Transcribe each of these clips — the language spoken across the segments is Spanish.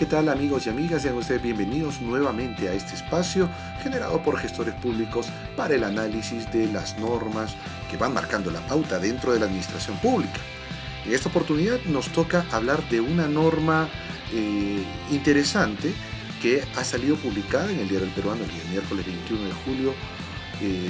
¿Qué tal amigos y amigas? Sean ustedes bienvenidos nuevamente a este espacio generado por gestores públicos para el análisis de las normas que van marcando la pauta dentro de la administración pública. En esta oportunidad nos toca hablar de una norma interesante que ha salido publicada en el Diario del Peruano el día miércoles 21 de julio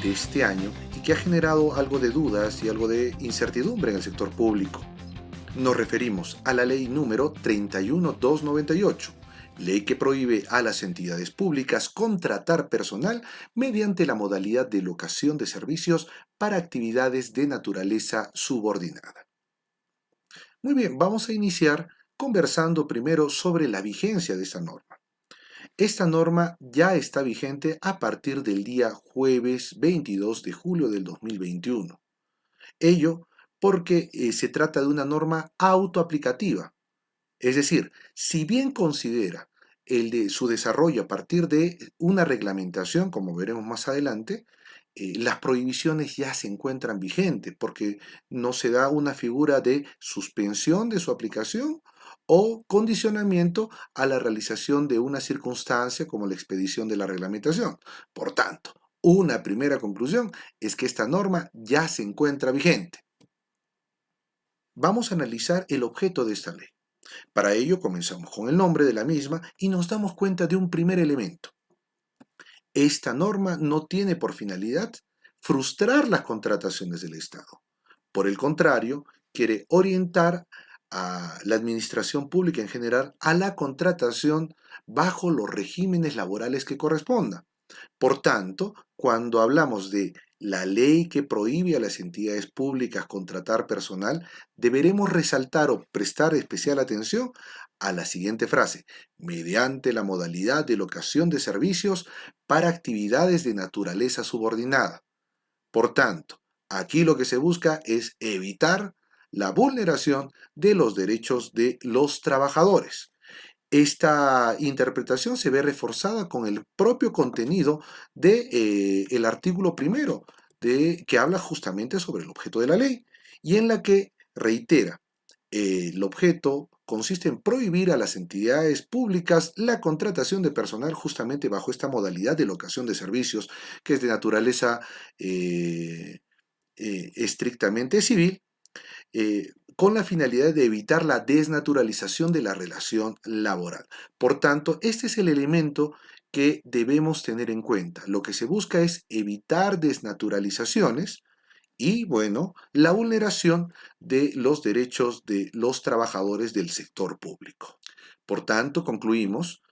de este año y que ha generado algo de dudas y algo de incertidumbre en el sector público. Nos referimos a la ley número 31298, ley que prohíbe a las entidades públicas contratar personal mediante la modalidad de locación de servicios para actividades de naturaleza subordinada. Muy bien, vamos a iniciar conversando primero sobre la vigencia de esta norma. Esta norma ya está vigente a partir del día jueves 22 de julio del 2021. Ello porque se trata de una norma autoaplicativa. Es decir, si bien considera su desarrollo a partir de una reglamentación, como veremos más adelante, las prohibiciones ya se encuentran vigentes porque no se da una figura de suspensión de su aplicación o condicionamiento a la realización de una circunstancia como la expedición de la reglamentación. Por tanto, una primera conclusión es que esta norma ya se encuentra vigente. Vamos a analizar el objeto de esta ley. Para ello comenzamos con el nombre de la misma y nos damos cuenta de un primer elemento. Esta norma no tiene por finalidad frustrar las contrataciones del Estado. Por el contrario, quiere orientar a la administración pública en general a la contratación bajo los regímenes laborales que correspondan. Por tanto, cuando hablamos de la ley que prohíbe a las entidades públicas contratar personal, deberemos resaltar o prestar especial atención a la siguiente frase: mediante la modalidad de locación de servicios para actividades de naturaleza subordinada. Por tanto, aquí lo que se busca es evitar la vulneración de los derechos de los trabajadores. Esta interpretación se ve reforzada con el propio contenido del artículo primero, que habla justamente sobre el objeto de la ley y en la que reitera, el objeto consiste en prohibir a las entidades públicas la contratación de personal justamente bajo esta modalidad de locación de servicios que es de naturaleza estrictamente civil, con la finalidad de evitar la desnaturalización de la relación laboral. Por tanto, este es el elemento que debemos tener en cuenta. Lo que se busca es evitar desnaturalizaciones y, bueno, la vulneración de los derechos de los trabajadores del sector público. Por tanto, concluimos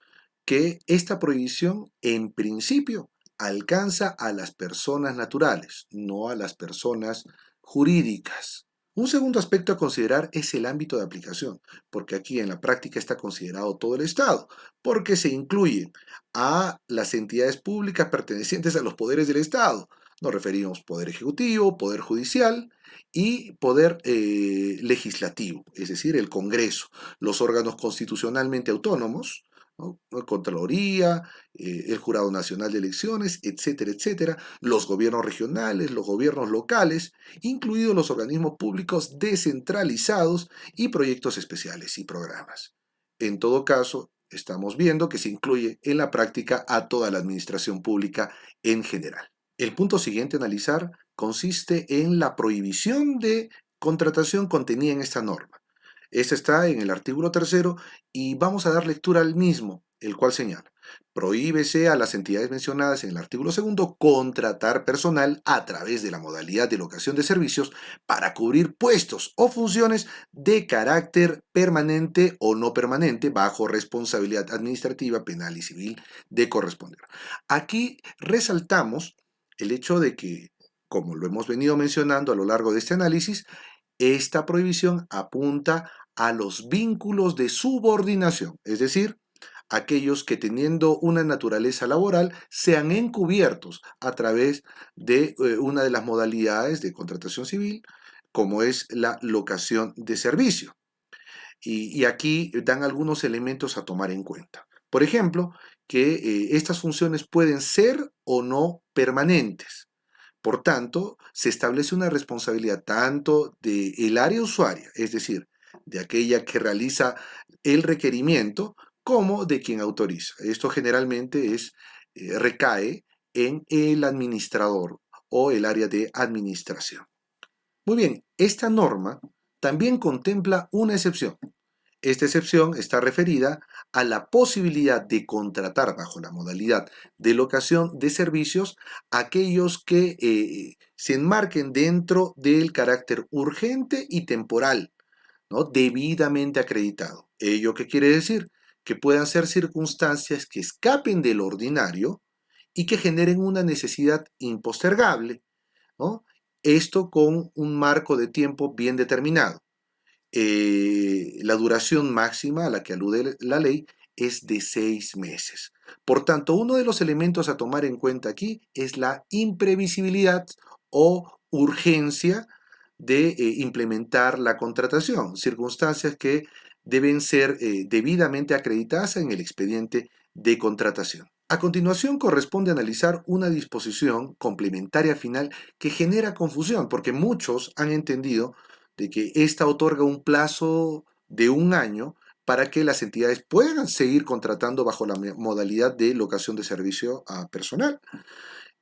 que esta prohibición, en principio, alcanza a las personas naturales, no a las personas jurídicas. Un segundo aspecto a considerar es el ámbito de aplicación, porque aquí en la práctica está considerado todo el Estado, porque se incluyen a las entidades públicas pertenecientes a los poderes del Estado. Nos referimos poder ejecutivo, poder judicial y poder legislativo, es decir, el Congreso, los órganos constitucionalmente autónomos, ¿no? Contraloría, el Jurado Nacional de Elecciones, etcétera, etcétera, los gobiernos regionales, los gobiernos locales, incluidos los organismos públicos descentralizados y proyectos especiales y programas. En todo caso, estamos viendo que se incluye en la práctica a toda la administración pública en general. El punto siguiente a analizar consiste en la prohibición de contratación contenida en esta norma. Esta está en el artículo tercero y vamos a dar lectura al mismo, el cual señala: prohíbese a las entidades mencionadas en el artículo segundo contratar personal a través de la modalidad de locación de servicios para cubrir puestos o funciones de carácter permanente o no permanente bajo responsabilidad administrativa, penal y civil de corresponder. Aquí resaltamos el hecho de que, como lo hemos venido mencionando a lo largo de este análisis, esta prohibición apunta a los vínculos de subordinación, es decir, aquellos que teniendo una naturaleza laboral sean encubiertos a través de una de las modalidades de contratación civil, como es la locación de servicio. Y aquí dan algunos elementos a tomar en cuenta. Por ejemplo, que estas funciones pueden ser o no permanentes. Por tanto, se establece una responsabilidad tanto del área usuaria, es decir, de aquella que realiza el requerimiento, como de quien autoriza. Esto generalmente recae en el administrador o el área de administración. Muy bien, esta norma también contempla una excepción. Esta excepción está referida a la posibilidad de contratar bajo la modalidad de locación de servicios aquellos que se enmarquen dentro del carácter urgente y temporal, ¿no? Debidamente acreditado. ¿Ello qué quiere decir? Que puedan ser circunstancias que escapen del ordinario y que generen una necesidad impostergable, ¿no? Esto con un marco de tiempo bien determinado. La duración máxima a la que alude la ley es de 6 meses. Por tanto, uno de los elementos a tomar en cuenta aquí es la imprevisibilidad o urgencia de implementar la contratación, circunstancias que deben ser debidamente acreditadas en el expediente de contratación. A continuación corresponde analizar una disposición complementaria final que genera confusión, porque muchos han entendido de que ésta otorga un plazo de 1 año para que las entidades puedan seguir contratando bajo la modalidad de locación de servicio a personal.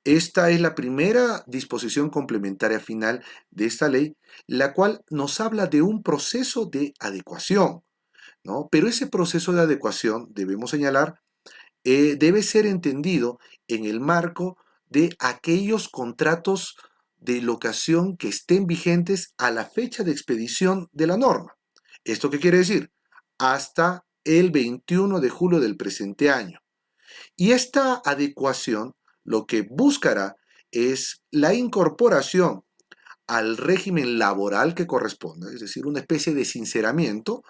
Esta es la primera disposición complementaria final de esta ley, la cual nos habla de un proceso de adecuación, ¿no? Pero ese proceso de adecuación, debemos señalar, debe ser entendido en el marco de aquellos contratos de locación que estén vigentes a la fecha de expedición de la norma. ¿Esto qué quiere decir? Hasta el 21 de julio del presente año. Y esta adecuación lo que buscará es la incorporación al régimen laboral que corresponda, es decir, una especie de sinceramiento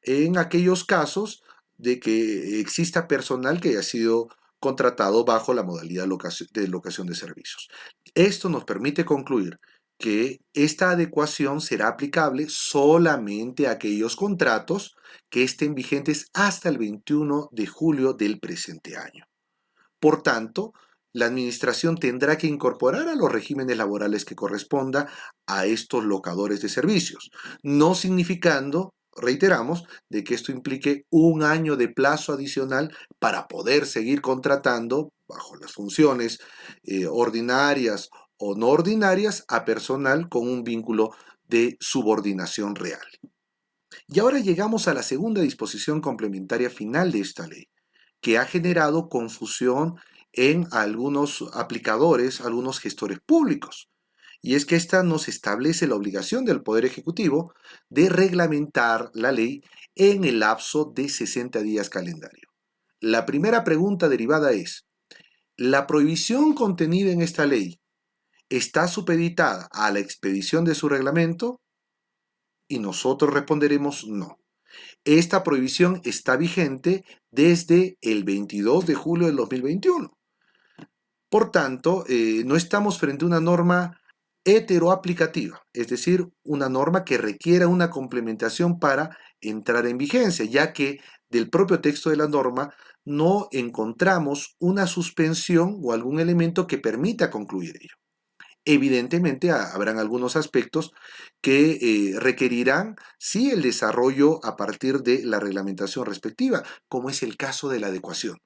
en aquellos casos de que exista personal que haya sido contratado bajo la modalidad de locación de servicios. Esto nos permite concluir que esta adecuación será aplicable solamente a aquellos contratos que estén vigentes hasta el 21 de julio del presente año. Por tanto, la administración tendrá que incorporar a los regímenes laborales que corresponda a estos locadores de servicios, no significando, reiteramos, de que esto implique 1 año de plazo adicional para poder seguir contratando bajo las funciones ordinarias o no ordinarias a personal con un vínculo de subordinación real. Y ahora llegamos a la segunda disposición complementaria final de esta ley, que ha generado confusión en algunos aplicadores, algunos gestores públicos. Y es que esta nos establece la obligación del Poder Ejecutivo de reglamentar la ley en el lapso de 60 días calendario. La primera pregunta derivada es, ¿la prohibición contenida en esta ley está supeditada a la expedición de su reglamento? Y nosotros responderemos no. Esta prohibición está vigente desde el 22 de julio del 2021. Por tanto, no estamos frente a una norma heteroaplicativa, es decir, una norma que requiera una complementación para entrar en vigencia, ya que del propio texto de la norma no encontramos una suspensión o algún elemento que permita concluir ello. Evidentemente habrán algunos aspectos que requerirán, sí, el desarrollo a partir de la reglamentación respectiva, como es el caso de la adecuación.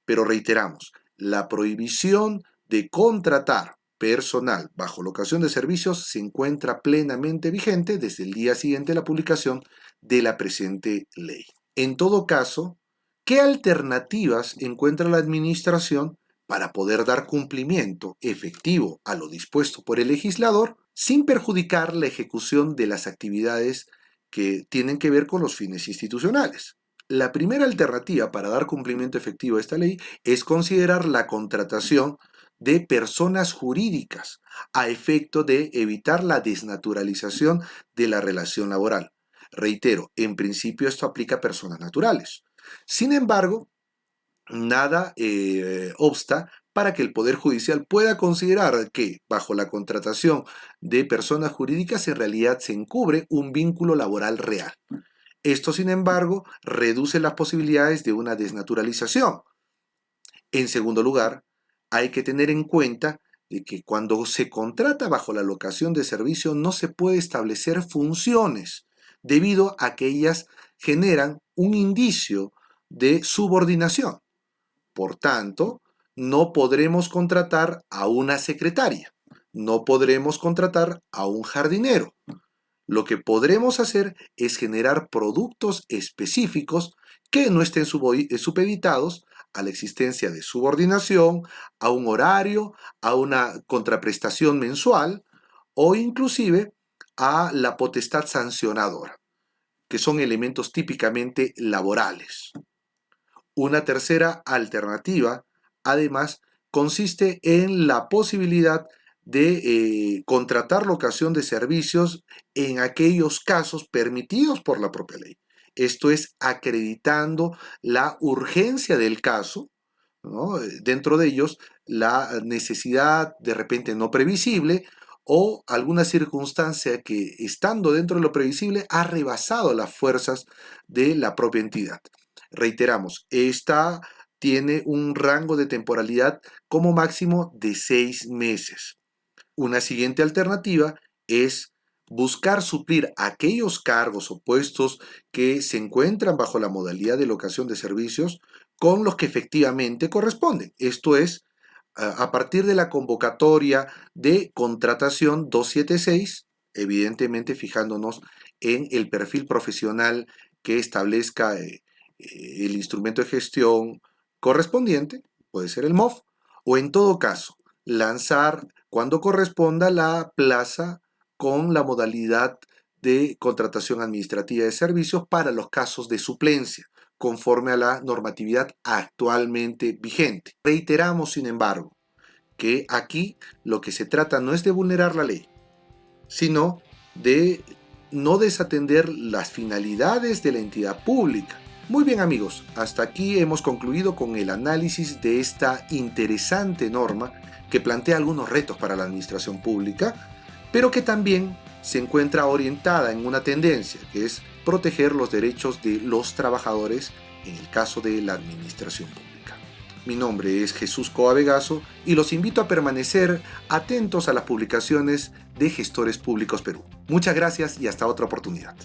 Pero reiteramos, la prohibición de contratar personal bajo locación de servicios se encuentra plenamente vigente desde el día siguiente a la publicación de la presente ley. En todo caso, ¿qué alternativas encuentra la Administración para poder dar cumplimiento efectivo a lo dispuesto por el legislador sin perjudicar la ejecución de las actividades que tienen que ver con los fines institucionales? La primera alternativa para dar cumplimiento efectivo a esta ley es considerar la contratación de personas jurídicas a efecto de evitar la desnaturalización de la relación laboral. Reitero, en principio esto aplica a personas naturales. Sin embargo, nada obsta para que el Poder Judicial pueda considerar que bajo la contratación de personas jurídicas en realidad se encubre un vínculo laboral real. Esto, sin embargo, reduce las posibilidades de una desnaturalización. En segundo lugar, hay que tener en cuenta de que cuando se contrata bajo la locación de servicio no se puede establecer funciones, debido a que ellas generan un indicio de subordinación. Por tanto, no podremos contratar a una secretaria, no podremos contratar a un jardinero. Lo que podremos hacer es generar productos específicos que no estén supeditados a la existencia de subordinación, a un horario, a una contraprestación mensual o inclusive a la potestad sancionadora, que son elementos típicamente laborales. Una tercera alternativa, además, consiste en la posibilidad de contratar locación de servicios en aquellos casos permitidos por la propia ley. Esto es acreditando la urgencia del caso, ¿no? Dentro de ellos, la necesidad de repente no previsible o alguna circunstancia que, estando dentro de lo previsible, ha rebasado las fuerzas de la propia entidad. Reiteramos, esta tiene un rango de temporalidad como máximo de 6 meses. Una siguiente alternativa es buscar suplir aquellos cargos o puestos que se encuentran bajo la modalidad de locación de servicios con los que efectivamente corresponden. Esto es, a partir de la convocatoria de contratación 276, evidentemente fijándonos en el perfil profesional que establezca el instrumento de gestión correspondiente, puede ser el MOF, o en todo caso, lanzar cuando corresponda la plaza con la modalidad de contratación administrativa de servicios para los casos de suplencia, conforme a la normatividad actualmente vigente. Reiteramos, sin embargo, que aquí lo que se trata no es de vulnerar la ley, sino de no desatender las finalidades de la entidad pública. Muy bien, amigos, hasta aquí hemos concluido con el análisis de esta interesante norma que plantea algunos retos para la administración pública, pero que también se encuentra orientada en una tendencia, que es proteger los derechos de los trabajadores en el caso de la administración pública. Mi nombre es Jesús Coa Vegaso y los invito a permanecer atentos a las publicaciones de Gestores Públicos Perú. Muchas gracias y hasta otra oportunidad.